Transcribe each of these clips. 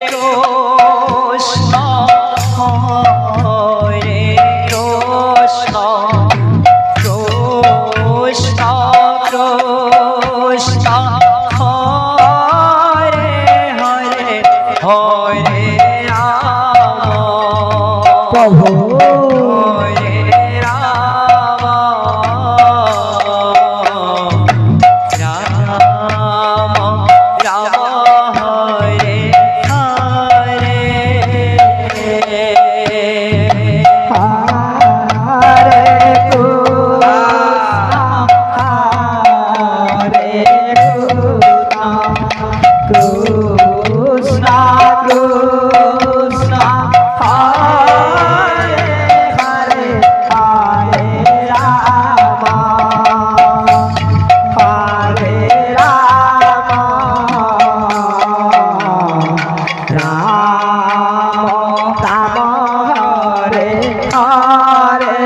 Krishna Hare Krishna Krishna Krishna Hare Hare Hare Ram Prabhu Hare Ram Ram Ram Hare Hare Hare Krishna Hare Krishna Krishna Hare Hare Hare Ram Hare Ram Ram Ram Hare Hare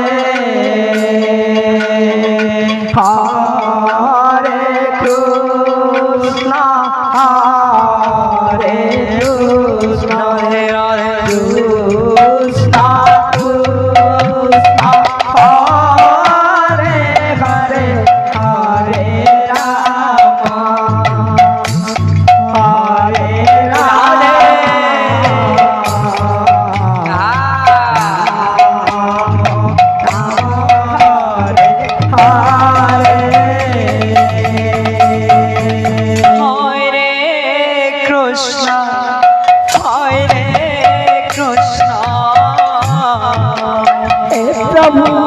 Hare Krishna Hare Krishna Radhe Radhe Krishna Krishna Hare Hare Hare Ram Hare Radhe Hare Krishna Hare Krishna Prabhu